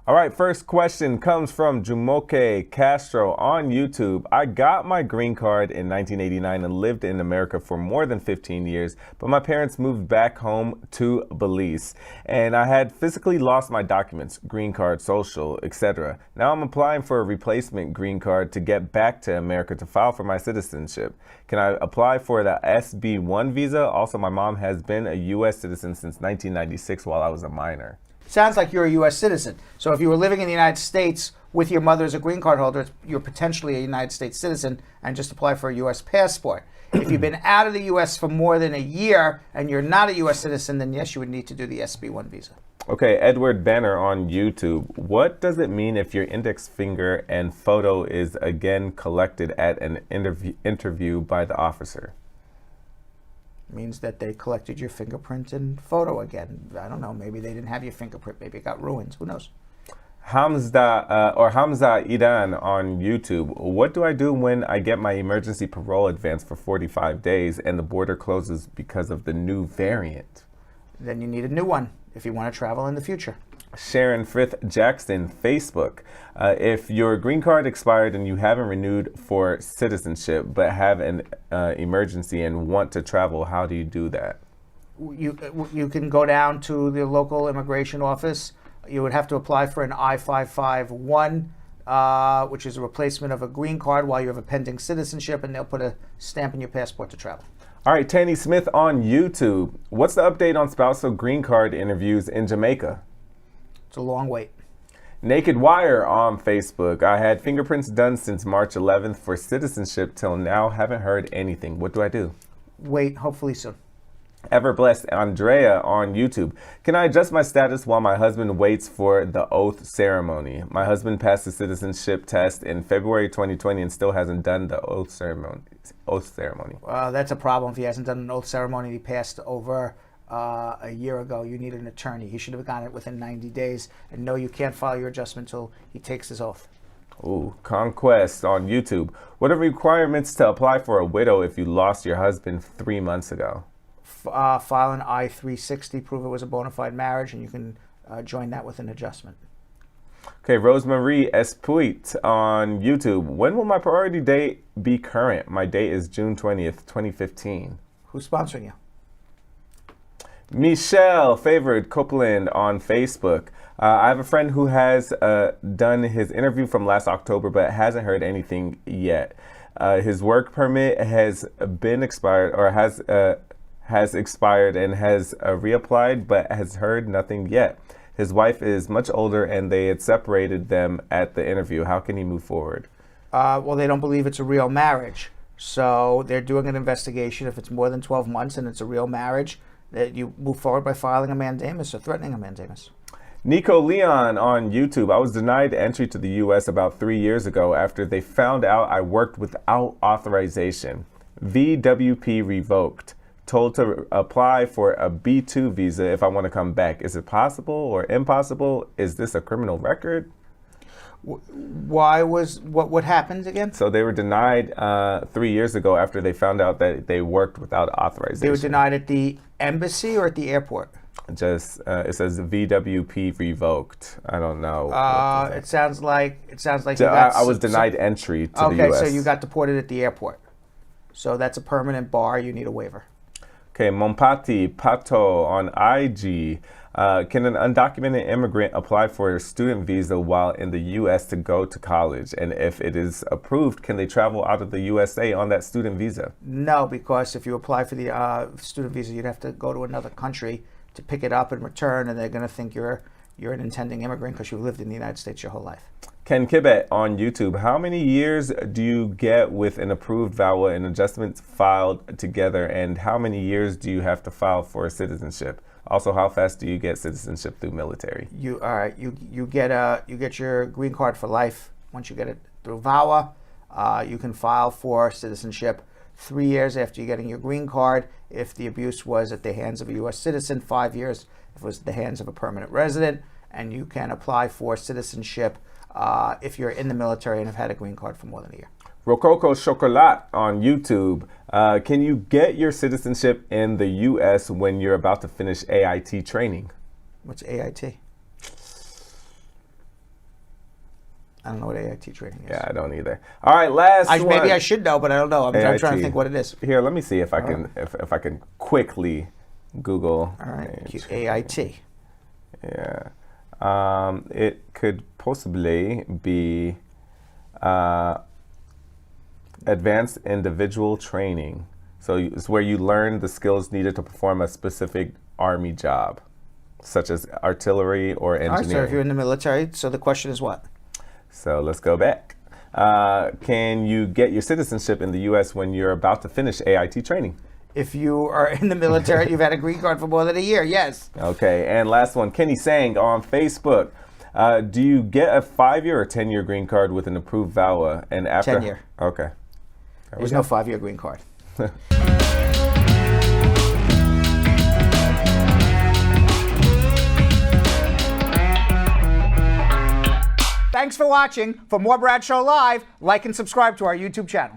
All right, first question comes from Jumoke Castro on YouTube. I got my green card in 1989 and lived in America for more than 15 years, but my parents moved back home to Belize, and I had physically lost my documents, green card, social, etc. Now I'm applying for a replacement green card to get back to America to file for my citizenship. Can I apply for the SB-1 visa? Also, my mom has been a U.S. citizen since 1996 while I was a minor. Sounds like you're a U.S. citizen. So if you were living in the United States with your mother as a green card holder, you're potentially a United States citizen and just apply for a U.S. passport. If you've been out of the U.S. for more than a year and you're not a U.S. citizen, then yes, you would need to do the SB-1 visa. Okay, Edward Banner on YouTube. What does it mean if your index finger and photo is again collected at an interview by the officer? Means that they collected your fingerprint and photo again. I don't know. Maybe they didn't have your fingerprint. Maybe it got ruined. Who knows? Hamza Idan on YouTube. What do I do when I get my emergency parole advance for 45 days and the border closes because of the new variant? Then you need a new one if you want to travel in the future. Sharon Frith Jackson, Facebook. If your green card expired and you haven't renewed for citizenship but have an emergency and want to travel, how do you do that? You can go down to the local immigration office. You would have to apply for an I-551, which is a replacement of a green card while you have a pending citizenship, and they'll put a stamp in your passport to travel. All right, Tanny Smith on YouTube. What's the update on spousal green card interviews in Jamaica? It's a long wait. Naked Wire on Facebook. I had fingerprints done since March 11th for citizenship till now. Haven't heard anything. What do I do? Wait, hopefully soon. Ever Blessed Andrea on YouTube. Can I adjust my status while my husband waits for the oath ceremony? My husband passed the citizenship test in February 2020 and still hasn't done the oath ceremony. That's a problem if he hasn't done an oath ceremony. He passed over a year ago. You need an attorney. He should have gotten it within 90 days. And no, you can't file your adjustment until he takes his oath. Ooh, Conquest on YouTube. What are requirements to apply for a widow if you lost your husband 3 months ago? File an I-360, prove it was a bona fide marriage, and you can join that with an adjustment. Okay, Rosemarie Espuit on YouTube. When will my priority date be current? My date is June 20th, 2015. Who's sponsoring you? Michelle Favored Copeland on Facebook. I have a friend who has done his interview from last October but hasn't heard anything yet. His work permit has been expired or has expired and has reapplied but has heard nothing yet. His wife is much older and they had separated them at the interview. How can he move forward? Well, they don't believe it's a real marriage. So they're doing an investigation. If it's more than 12 months and it's a real marriage, that you move forward by filing a mandamus or threatening a mandamus. Nico Leon on YouTube. I was denied entry to the U.S. about 3 years ago after they found out I worked without authorization. VWP revoked. Told to apply for a B2 visa if I want to come back. Is it possible or impossible? Is this a criminal record? What happened again? So they were denied 3 years ago after they found out that they worked without authorization. They were denied at the embassy or at the airport? Just it says VWP revoked. I don't know. It sounds like I was denied entry to the U.S. Okay, so you got deported at the airport. So that's a permanent bar. You need a waiver. Okay, Mompati Pato on IG. Can an undocumented immigrant apply for a student visa while in the U.S. to go to college? And if it is approved, can they travel out of the USA on that student visa? No, because if you apply for the student visa, you'd have to go to another country to pick it up and return, and they're going to think you're an intending immigrant because you've lived in the United States your whole life. Ken Kibet on YouTube. How many years do you get with an approved VAWA and adjustments filed together, and how many years do you have to file for citizenship? Also, how fast do you get citizenship through military? You get your green card for life once you get it through VAWA. You can file for citizenship 3 years after you getting your green card. If the abuse was at the hands of a U.S. citizen, 5 years if it was at the hands of a permanent resident, and you can apply for citizenship if you're in the military and have had a green card for more than a year. Rococo Chocolat on YouTube. Can you get your citizenship in the U.S. when you're about to finish AIT training? What's AIT? I don't know what AIT training is. Yeah, I don't either. All right, last one. Maybe I should know, but I don't know. I'm trying to AIT. think what it is. Here, let me see if I can if I can quickly Google. All right, AIT. Yeah. It could possibly be advanced individual training. So it's where you learn the skills needed to perform a specific Army job, such as artillery or engineering. All right, so if you're in the military, so the question is what? So let's go back. Can you get your citizenship in the U.S. when you're about to finish AIT training? If you are in the military, you've had a green card for more than a year, yes. Okay, and last one, Kenny Sang on Facebook. Do you get a 5-year or 10-year green card with an approved VAWA? And after 10-year. Okay. There's no 5-year green card. Thanks for watching. For more Brad Show Live, like and subscribe to our YouTube channel.